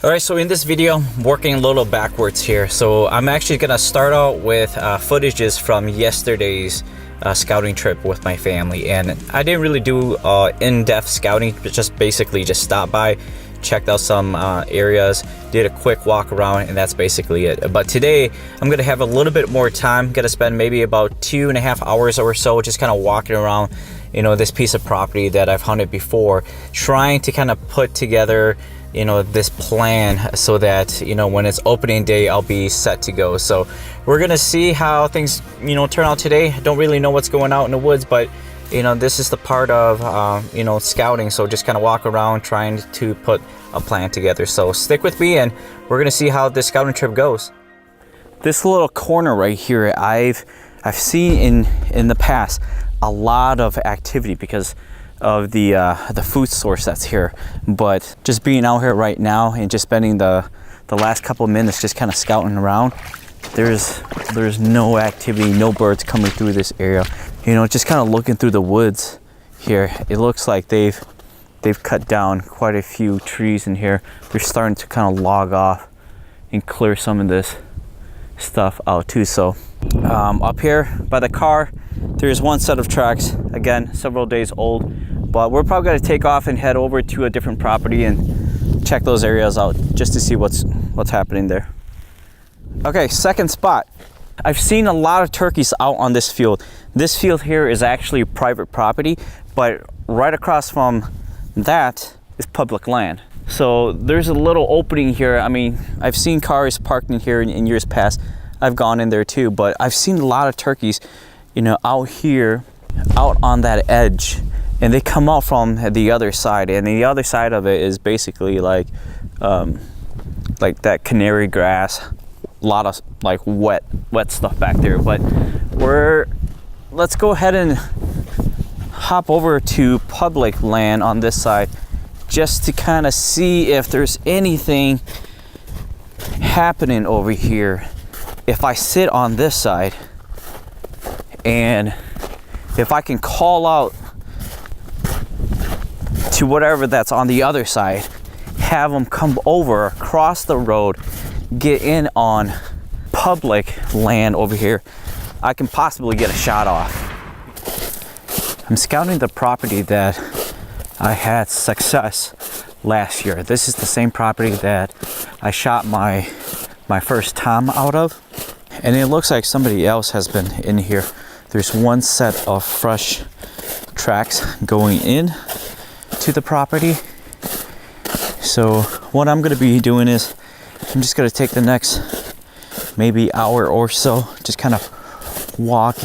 Alright, so in this video, I'm working a little backwards here. So I'm actually going to start out with footages from yesterday's scouting trip with my family. And I didn't really do in-depth scouting, but just basically just stopped by, checked out some areas, did a quick walk around, and that's basically it. But today, I'm going to have a little bit more time. I'm going to spend maybe about 2.5 hours or so just kind of walking around, you know, this piece of property that I've hunted before, trying to kind of put together, you know, this plan so that, you know, when it's opening day, I'll be set to go. So we're gonna see how things, you know, turn out today. I don't really know what's going out in the woods, but you know, this is the part of you know, scouting. So just kind of walk around trying to put a plan together. So stick with me and we're gonna see how this scouting trip goes. This little corner right here, I've seen in the past a lot of activity because of the food source that's here. But just being out here right now and just spending the last couple of minutes just kind of scouting around, there's no activity, no birds coming through this area. You know, just kind of looking through the woods here, it looks like they've cut down quite a few trees in here. They're starting to kind of log off and clear some of this stuff out too. So up here by the car, there's one set of tracks, again, several days old, but we're probably going to take off and head over to a different property and check those areas out just to see what's happening there. Okay, second spot. I've seen a lot of turkeys out on this field. This field here is actually private property, but right across from that is public land. So there's a little opening here. I mean, I've seen cars parked in here in years past. I've gone in there too, but I've seen a lot of turkeys, you know, out here, out on that edge, and they come out from the other side, and the other side of it is basically like that canary grass, a lot of like wet stuff back there. But let's go ahead and hop over to public land on this side just to kind of see if there's anything happening over here. If I sit on this side and if I can call out to whatever that's on the other side, have them come over, across the road, get in on public land over here, I can possibly get a shot off. I'm scouting the property that I had success last year. This is the same property that I shot my first tom out of, and it looks like somebody else has been in here. There's one set of fresh tracks going in to the property. So what I'm going to be doing is I'm just going to take the next maybe hour or so, just kind of walk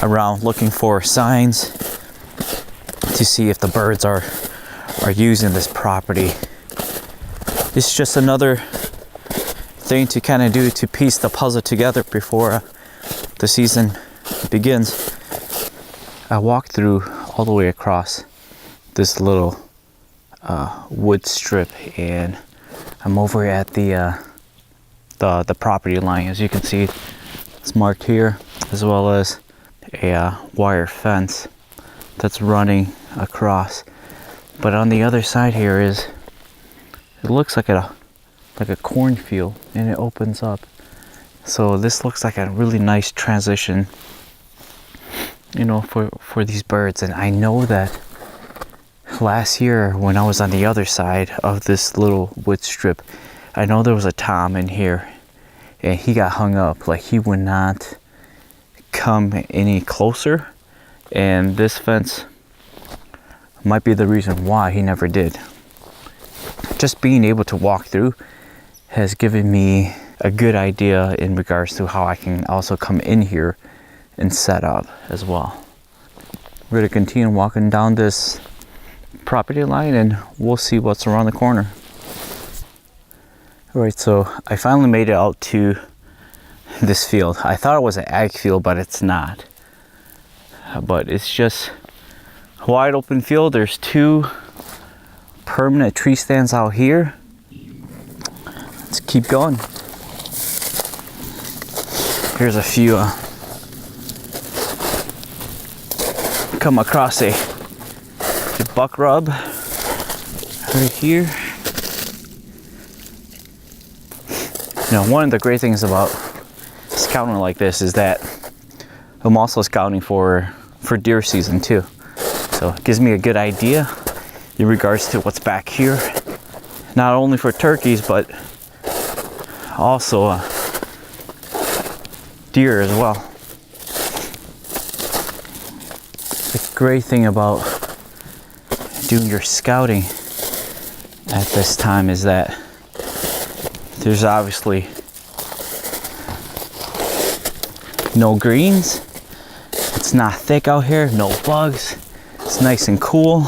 around looking for signs to see if the birds are using this property. It's just another thing to kind of do to piece the puzzle together before the season begins. I walked through all the way across this little wood strip, and I'm over at the property line. As you can see, it's marked here, as well as a wire fence that's running across. But on the other side here it looks like a cornfield, and it opens up. So this looks like a really nice transition, you know, for these birds. And I know that last year when I was on the other side of this little wood strip, I know there was a tom in here, and he got hung up. Like, he would not come any closer, and this fence might be the reason why he never did. Just being able to walk through has given me a good idea in regards to how I can also come in here and set up as well. We're going to continue walking down this property line and we'll see what's around the corner. Alright, so I finally made it out to this field. I thought it was an ag field, but it's not. But it's just a wide open field. There's 2 permanent tree stands out here. Let's keep going. Here's a few come across a buck rub right here. You know, one of the great things about scouting like this is that I'm also scouting for deer season too. So it gives me a good idea in regards to what's back here. Not only for turkeys, but also deer as well. The great thing about doing your scouting at this time is that there's obviously no greens. It's not thick out here, no bugs. It's nice and cool.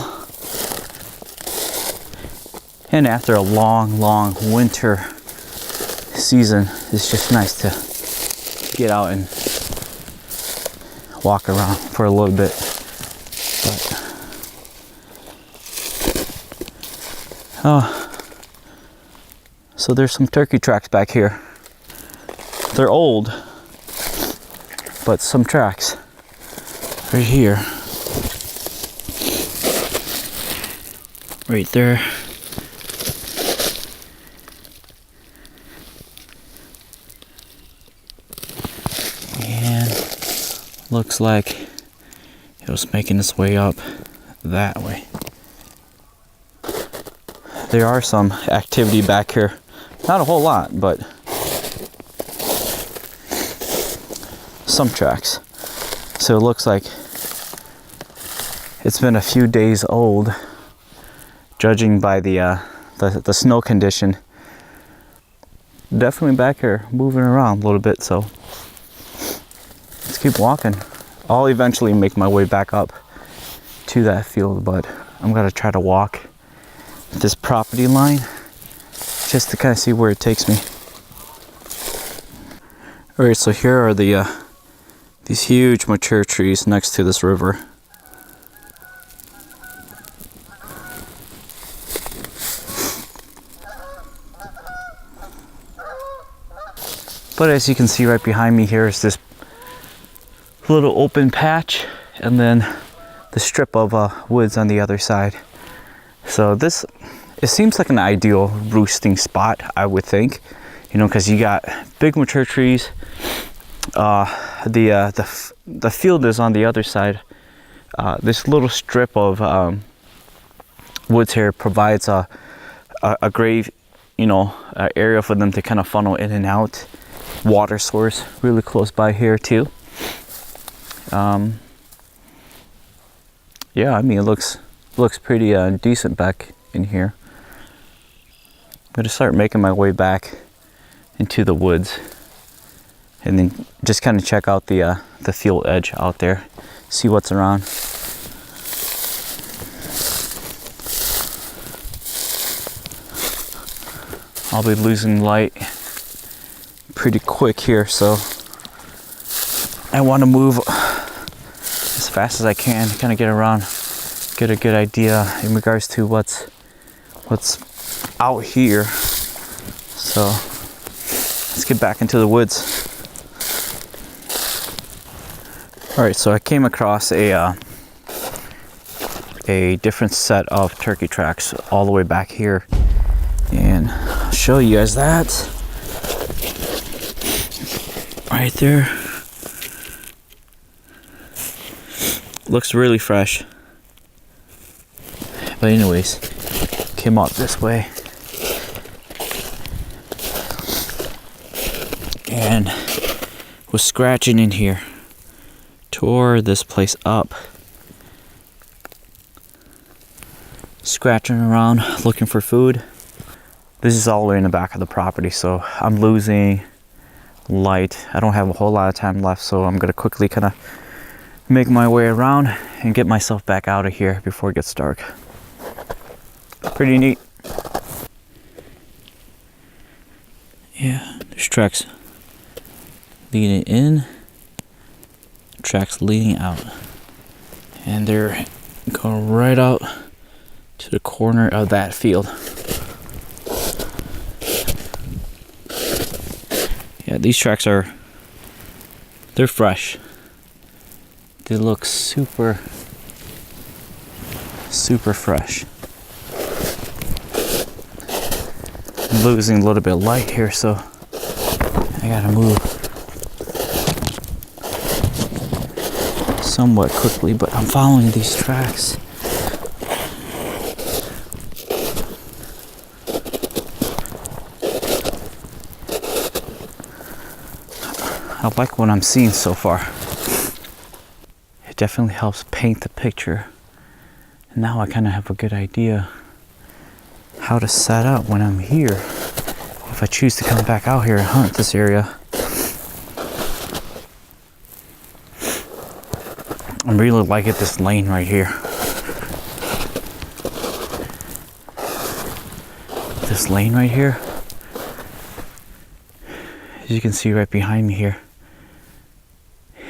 And after a long winter season, it's just nice to get out and walk around for a little bit. So there's some turkey tracks back here. They're old, but some tracks right here, right there. And looks like it was making its way up that way. There are some activity back here. Not a whole lot, but some tracks. So it looks like it's been a few days old, judging by the snow condition. Definitely back here, moving around a little bit. So let's keep walking. I'll eventually make my way back up to that field, but I'm gonna try to walk this property line just to kind of see where it takes me. All right, so here are these huge mature trees next to this river. But as you can see right behind me here is this little open patch, and then the strip of woods on the other side. So it seems like an ideal roosting spot, I would think, you know, because you got big mature trees. The field is on the other side. This little strip of woods here provides a great, you know, area for them to kind of funnel in and out. Water source really close by here too. Yeah, I mean, it looks pretty decent back in here. I'm gonna start making my way back into the woods, and then just kind of check out the field edge out there, see what's around. I'll be losing light pretty quick here, so I want to move as fast as I can, kind of get around, get a good idea in regards to what's out here. So let's get back into the woods. All right, so I came across a different set of turkey tracks all the way back here, and I'll show you guys that right there. Looks really fresh. But anyways, came out this way and was scratching in here, tore this place up, scratching around looking for food. This is all the way in the back of the property, so I'm losing light. I don't have a whole lot of time left, so I'm gonna quickly kind of make my way around and get myself back out of here before it gets dark. Pretty neat. Yeah, there's tracks leading in, tracks leading out, and they're going right out to the corner of that field. Yeah, these tracks they're fresh. They look super fresh. I'm losing a little bit of light here, so gotta move somewhat quickly, but I'm following these tracks. I like what I'm seeing so far. It definitely helps paint the picture. And now I kind of have a good idea how to set up when I'm here. If I choose to come back out here and hunt this area. I'm really liking this lane right here. This lane right here. As you can see right behind me here.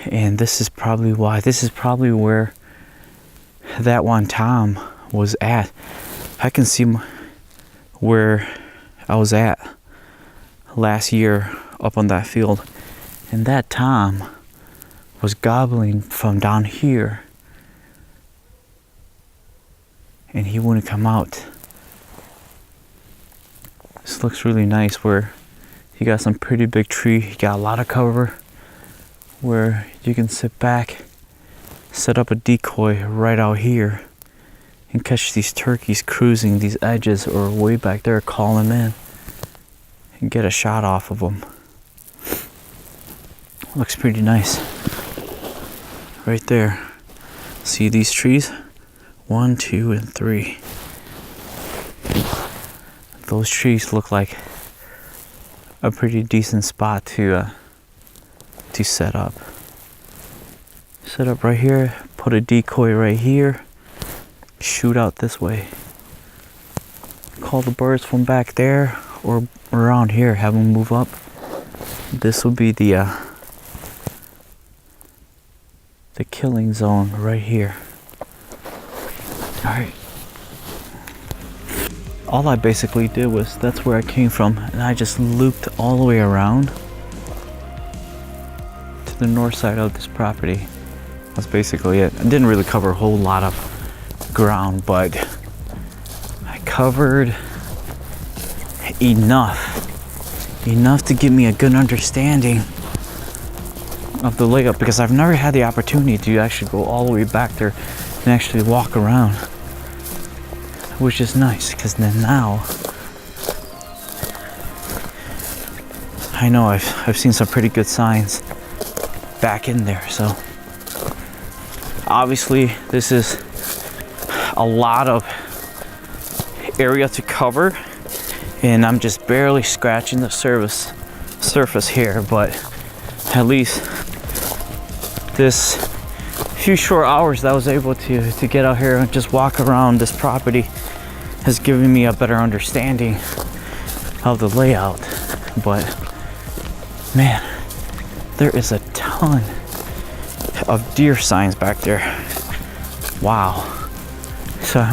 And this is probably why. This is probably where that one Tom was at. I can see where I was at last year up on that field. And that Tom was gobbling from down here. And he wouldn't come out. This looks really nice where you got some pretty big tree. You got a lot of cover where you can sit back, set up a decoy right out here and catch these turkeys cruising these edges or way back there, call them in and get a shot off of them. Looks pretty nice. Right there. See these trees? 1, 2, and 3. Those trees look like a pretty decent spot to set up. Set up right here, put a decoy right here, shoot out this way. Call the birds from back there or around here, have them move up. This will be the killing zone right here. Alright. All I basically did was, that's where I came from, and I just looped all the way around to the north side of this property. That's basically it. I didn't really cover a whole lot of ground, but I covered enough to give me a good understanding of the layout, because I've never had the opportunity to actually go all the way back there and actually walk around, which is nice, because then now I know I've seen some pretty good signs back in there. So obviously this is a lot of area to cover, and I'm just barely scratching the surface here, but at least this few short hours that I was able to get out here and just walk around this property has given me a better understanding of the layout. But man, there is a ton of deer signs back there. Wow. So I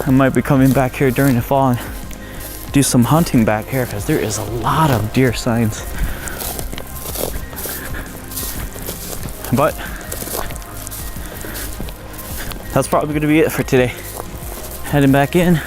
might be coming back here during the fall and do some hunting back here, because there is a lot of deer signs. But that's probably going to be it for today. Heading back in.